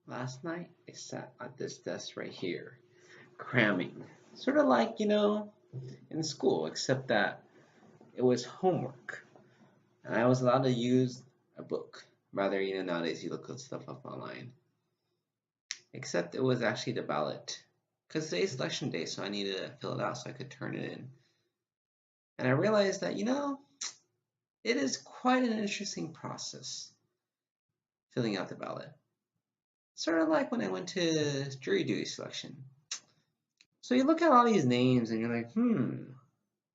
Last night I sat at this desk right here, cramming. Sort of like, in school, except that it was homework. And I was allowed to use a book. Rather, nowadays you look at stuff up online. Except it was actually the ballot. Because today's election day, so I needed to fill it out so I could turn it in. And I realized that, it is quite an interesting process filling out the ballot. Sort of like when I went to jury duty selection. So you look at all these names and you're like, do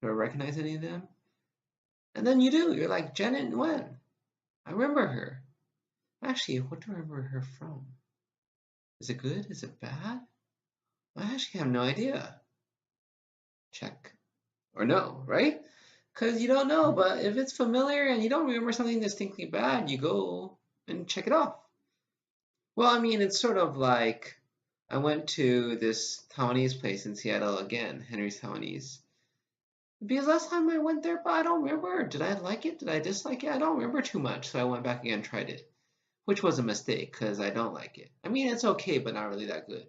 I recognize any of them? And then you do. You're like, Janet Nguyen. I remember her. Actually, what do I remember her from? Is it good? Is it bad? I actually have no idea. Check. Or no, right? Because you don't know, but if it's familiar and you don't remember something distinctly bad, you go and check it off. Well, I mean, it's sort of like I went to this Taiwanese place in Seattle again, Henry's Taiwanese. Because last time I went there, but I don't remember. Did I like it? Did I dislike it? I don't remember too much. So I went back again and tried it, which was a mistake because I don't like it. I mean, it's okay, but not really that good.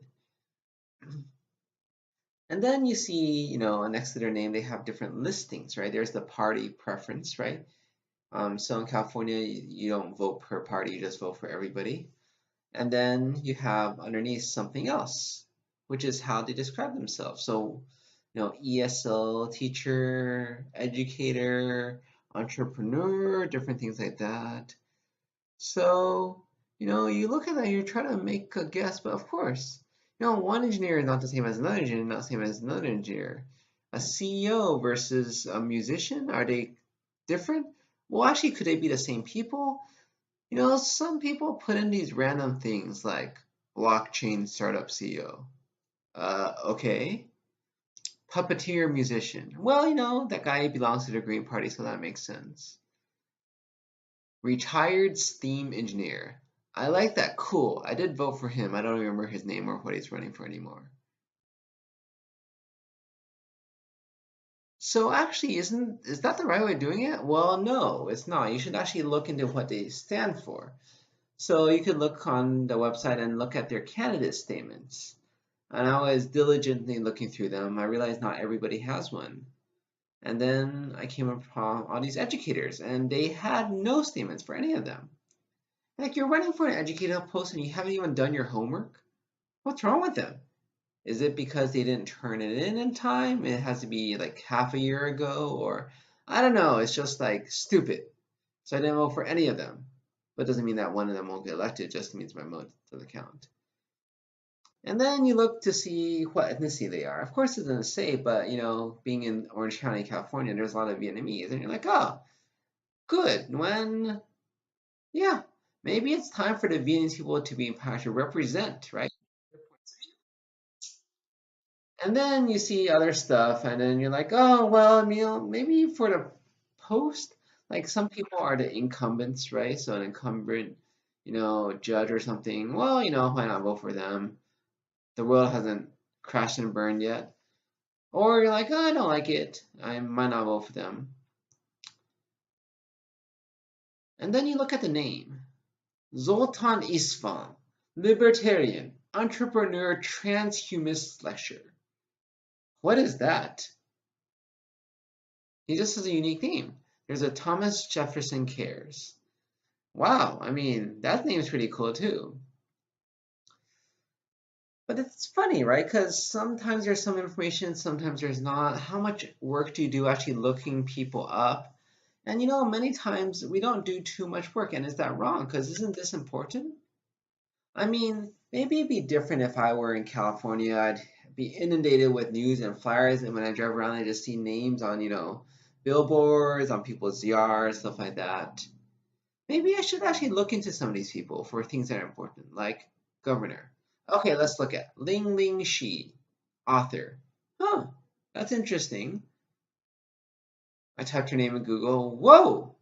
And then you see, next to their name, they have different listings, right? There's the party preference, right? So in California, you don't vote per party, you just vote for everybody. And then you have underneath something else, which is how they describe themselves. So, ESL, teacher, educator, entrepreneur, different things like that. So, you look at that, you're trying to make a guess, but of course, one engineer is not the same as another engineer, not the same as another engineer. A CEO versus a musician, are they different? Well, actually, could they be the same people? Some people put in these random things like blockchain startup CEO. Okay. Puppeteer musician. Well, that guy belongs to the Green Party, so that makes sense. Retired steam engineer. I like that. Cool. I did vote for him. I don't remember his name or what he's running for anymore. So actually, is that the right way of doing it? Well, no, it's not. You should actually look into what they stand for. So you could look on the website and look at their candidate statements. And I was diligently looking through them. I realized not everybody has one. And then I came upon all these educators, and they had no statements for any of them. Like, you're running for an educator post and you haven't even done your homework? What's wrong with them? Is it because they didn't turn it in time? It has to be like half a year ago, or I don't know. It's just like stupid. So I didn't vote for any of them. But it doesn't mean that one of them won't get elected. It just means my vote doesn't count. And then you look to see what ethnicity they are. Of course, it doesn't say, but being in Orange County, California, there's a lot of Vietnamese, and you're like, oh, good. When, yeah, maybe it's time for the Vietnamese people to be empowered to represent, right? And then you see other stuff, and then you're like, oh, well, maybe for the post, like some people are the incumbents, right? So an incumbent, judge or something. Well, why not vote for them? The world hasn't crashed and burned yet. Or you're like, oh, I don't like it. I might not vote for them. And then you look at the name. Zoltan Isvan, libertarian, entrepreneur, transhumanist lecturer. What is that? He just has a unique name. There's a Thomas Jefferson Cares. Wow, I mean, that name's pretty cool too. But it's funny, right? Because sometimes there's some information, sometimes there's not. How much work do you do actually looking people up? And many times we don't do too much work. And is that wrong? Because isn't this important? I mean, maybe it'd be different if I were in California. I'd be inundated with news and flyers, and when I drive around, I just see names on, billboards, on people's yards, stuff like that. Maybe I should actually look into some of these people for things that are important, like governor. Okay, let's look at Ling Ling Shi, author. Huh, that's interesting. I typed her name in Google. Whoa!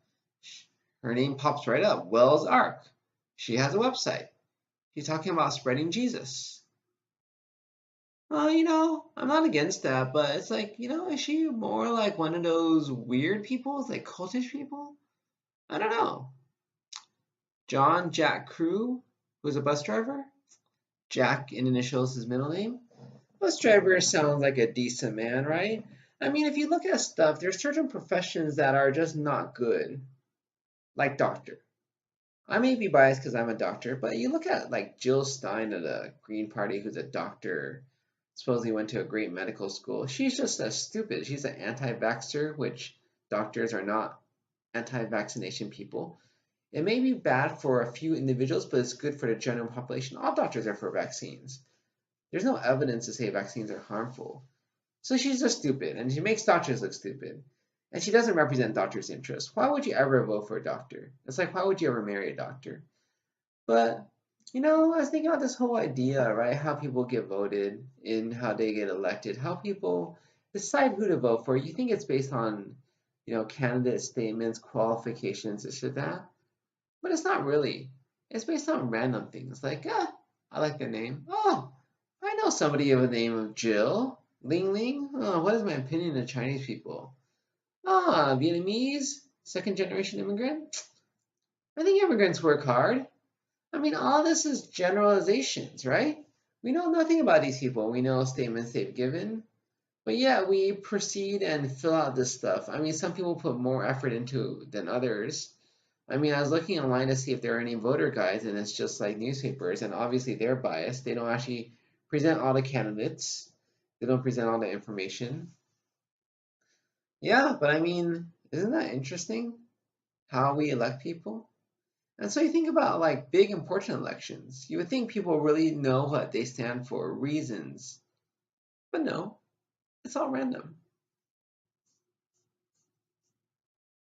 Her name pops right up. Wells Ark. She has a website. She's talking about spreading Jesus. I'm not against that, but it's like, is she more like one of those weird people, like cultish people? I don't know. John Jack Crew, who's a bus driver, Jack in initials his middle name. Bus driver sounds like a decent man, right? I mean, if you look at stuff, there's certain professions that are just not good, like doctor. I may be biased because I'm a doctor, but you look at like Jill Stein of the Green Party, who's a doctor, supposedly went to a great medical school. She's just a stupid. She's an anti-vaxxer, which doctors are not anti-vaccination people. It may be bad for a few individuals, but it's good for the general population. All doctors are for vaccines. There's no evidence to say vaccines are harmful. So she's just stupid, and she makes doctors look stupid. And she doesn't represent doctors' interests. Why would you ever vote for a doctor? It's like, why would you ever marry a doctor? But, I was thinking about this whole idea, right? How people get voted in, how they get elected, how people decide who to vote for. You think it's based on, candidate statements, qualifications, this or that. But it's not really. It's based on random things like, I like the name. Oh, I know somebody of the name of Jill. Ling Ling. Oh, what is my opinion of Chinese people? Ah, Vietnamese, second generation immigrant. I think immigrants work hard. I mean, all this is generalizations, right? We know nothing about these people. We know statements they've given. But yeah, we proceed and fill out this stuff. I mean, some people put more effort into it than others. I mean, I was looking online to see if there are any voter guides, and it's just like newspapers, and obviously they're biased. They don't actually present all the candidates. They don't present all the information. Yeah, but I mean, isn't that interesting how we elect people? And so you think about like big important elections. You would think people really know what they stand for, reasons. But no, it's all random.